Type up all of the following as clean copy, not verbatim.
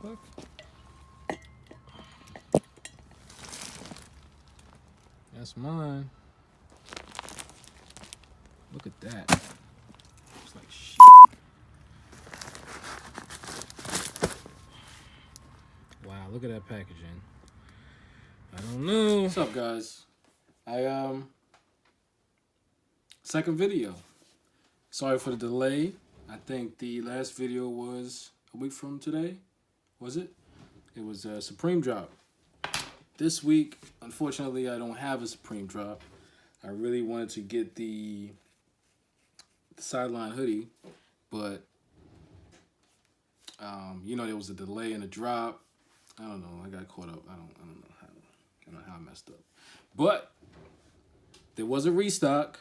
fuck? That's mine. Look at that. Looks like shit. Wow, look at that packaging. I don't know. What's up, guys? Second video. Sorry for the delay. I think the last video was a week from today. Was it? It was a Supreme drop. This week, unfortunately, I don't have a Supreme drop. I really wanted to get the sideline hoodie, but you know, there was a delay in the drop. I don't know. I got caught up. I don't know how I messed up. But there was a restock,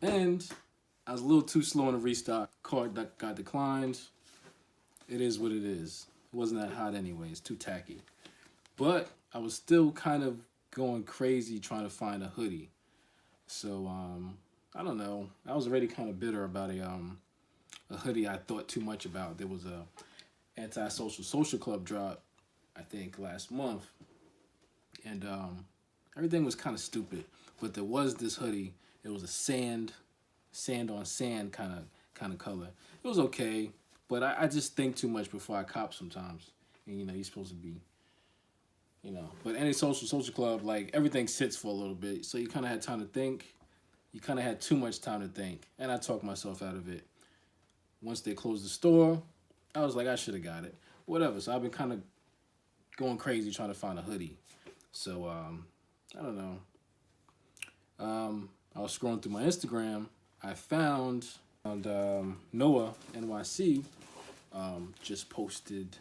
and I was a little too slow in the restock. Card that got declined. It is what it is. It wasn't that hot anyway. It's too tacky. But I was still kind of going crazy trying to find a hoodie. So I don't know. I was already kind of bitter about a hoodie I thought too much about. There was a Antisocial Social Club drop, I think, last month. And everything was kind of stupid. But there was this hoodie. It was a sand on sand kind of color. It was okay, but I just think too much before I cop sometimes. And, you know, you're supposed to be, you know. But any social club, like, everything sits for a little bit. So you kind of had time to think. You kind of had too much time to think. And I talked myself out of it. Once they closed the store, I was like, I should have got it. Whatever. So I've been kind of going crazy trying to find a hoodie. So, I don't know. I was scrolling through my Instagram. I found Noah, NYC, just posted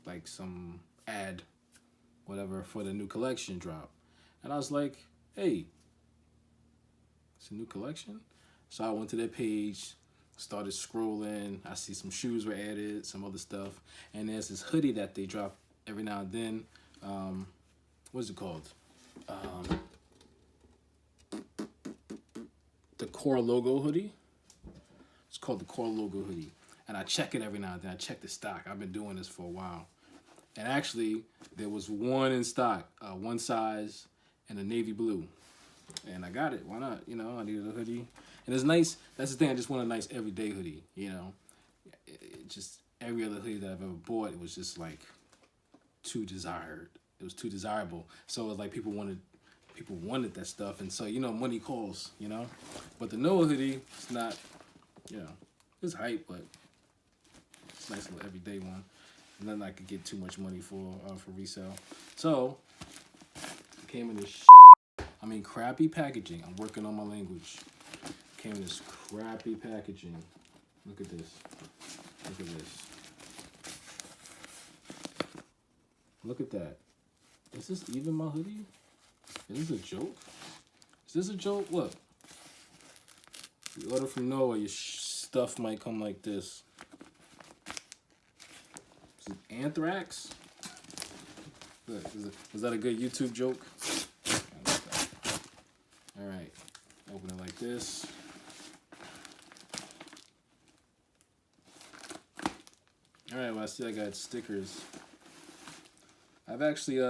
like some ad, whatever, for the new collection drop. And I was like, hey, it's a new collection? So I went to their page, started scrolling. I see some shoes were added, some other stuff. And there's this hoodie that they drop every now and then. What's it called? The Core Logo hoodie. It's called the Core Logo hoodie. And I check it every now and then. I check the stock. I've been doing this for a while. And actually, there was one in stock, one size, and a navy blue. And I got it. Why not? You know, I needed a hoodie. And it's nice. That's the thing. I just want a nice everyday hoodie, you know. It just, every other hoodie that I've ever bought, it was just like too desired. It was too desirable. So it was like people wanted that stuff. And so, you know, money calls, you know. But the Noah hoodie, it's not, you know, it's hype, but it's a nice little everyday one. Nothing I could get too much money for resale. So, it came in this crappy packaging. I'm working on my language. It came in this crappy packaging. Look at this. Look at this. Look at that. Is this even my hoodie? Is this a joke? Is this a joke? Look. You order from Noah, your stuff might come like this. Is it anthrax? Look, is that a good YouTube joke? All right, open it like this. All right, well, I see I got stickers. I've actually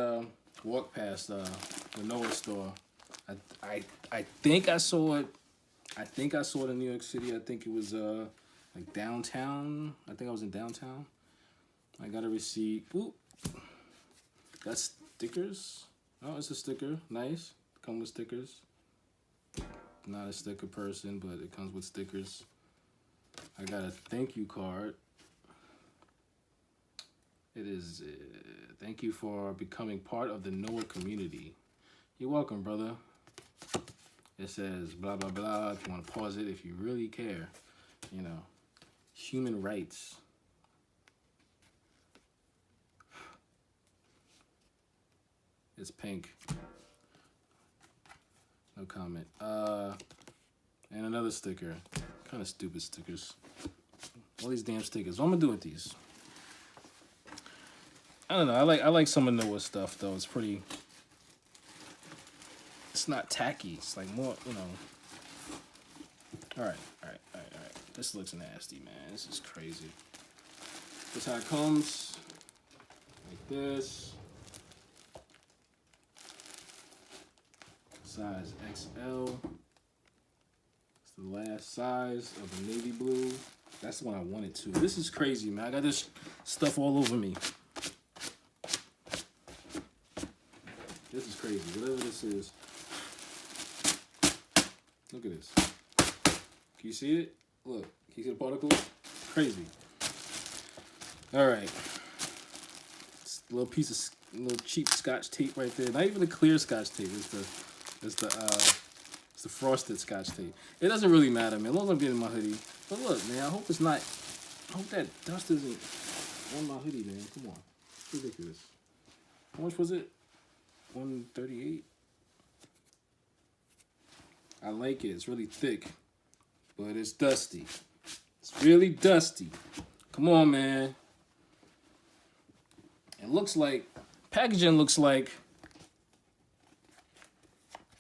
walked past the Noah store. I think I saw it. I think I saw it in New York City. I think it was like downtown. I think I was in downtown. I got a receipt. Ooh, got stickers. Oh, it's a sticker. Nice. Come with stickers. Not a sticker person, but it comes with stickers. I got a thank you card. It is thank you for becoming part of the Noah community. You're welcome, brother. It says blah, blah, blah. If you want to pause it, if you really care, you know, human rights. It's pink. No comment. And another sticker. Kind of stupid stickers. All these damn stickers. What I'm gonna do with these? I don't know. I like some of Noah's stuff though. It's pretty. It's not tacky. It's like more, you know. All right. This looks nasty, man. This is crazy. That's how it comes. like this. Size XL. It's the last size of the navy blue. That's the one I wanted to. This is crazy, man. I got this stuff all over me. This is crazy. Whatever this is. Look at this. Can you see it? Look. Can you see the particles? Crazy. All right. It's a little piece of little cheap Scotch tape right there. Not even the clear Scotch tape. It's the frosted Scotch tape. It doesn't really matter, man. As long as I'm getting my hoodie. But look, man. I hope it's not. I hope that dust isn't on my hoodie, man. Come on. It's ridiculous. How much was it? $138. I like it. It's really thick, but it's dusty. It's really dusty. Come on, man. It looks like packaging looks like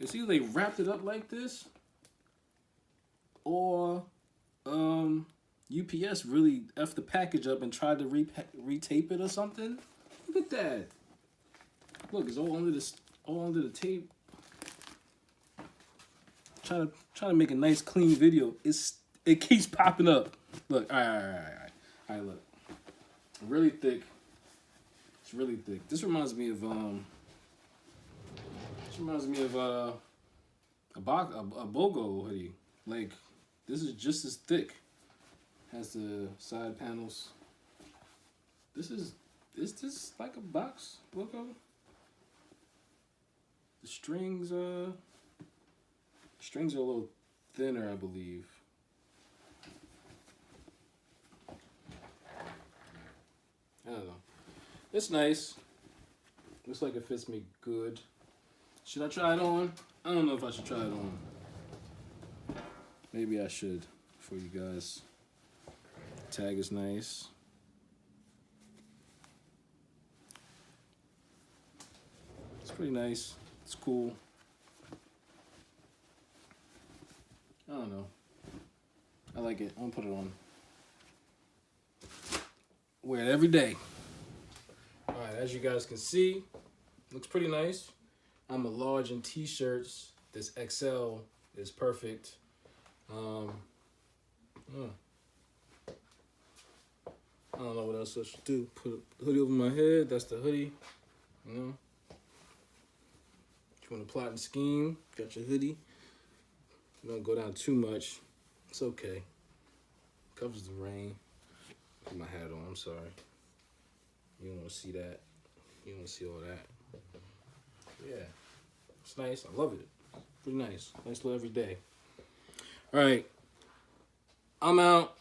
it's either they wrapped it up like this, or UPS really effed the package up and tried to retape it or something. Look at that. Look, it's all under the tape. Trying to make a nice clean video. It keeps popping up. Look, all right, look. Really thick. It's really thick. This reminds me of a BOGO hoodie. Like, this is just as thick. Has the side panels. Is this like a box BOGO? The strings are a little thinner, I believe. I don't know. It's nice. Looks like it fits me good. Should I try it on? I don't know if I should try it on. Maybe I should for you guys. Tag is nice. It's pretty nice. It's cool. I don't know. I like it. I'm gonna put it on. Wear it every day. Alright, as you guys can see, looks pretty nice. I'm a large in t-shirts. This XL is perfect. I don't know what else I should do. Put a hoodie over my head. That's the hoodie. You know. If you want to plot and scheme, got your hoodie. You don't go down too much. It's okay. Covers the rain. Put my hat on. I'm sorry. You don't want to see that. You don't want to see all that. Yeah. It's nice. I love it. Pretty nice. Nice little everyday. All right. I'm out.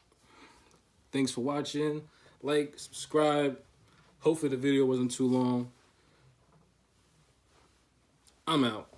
Thanks for watching. Like, subscribe. Hopefully the video wasn't too long. I'm out.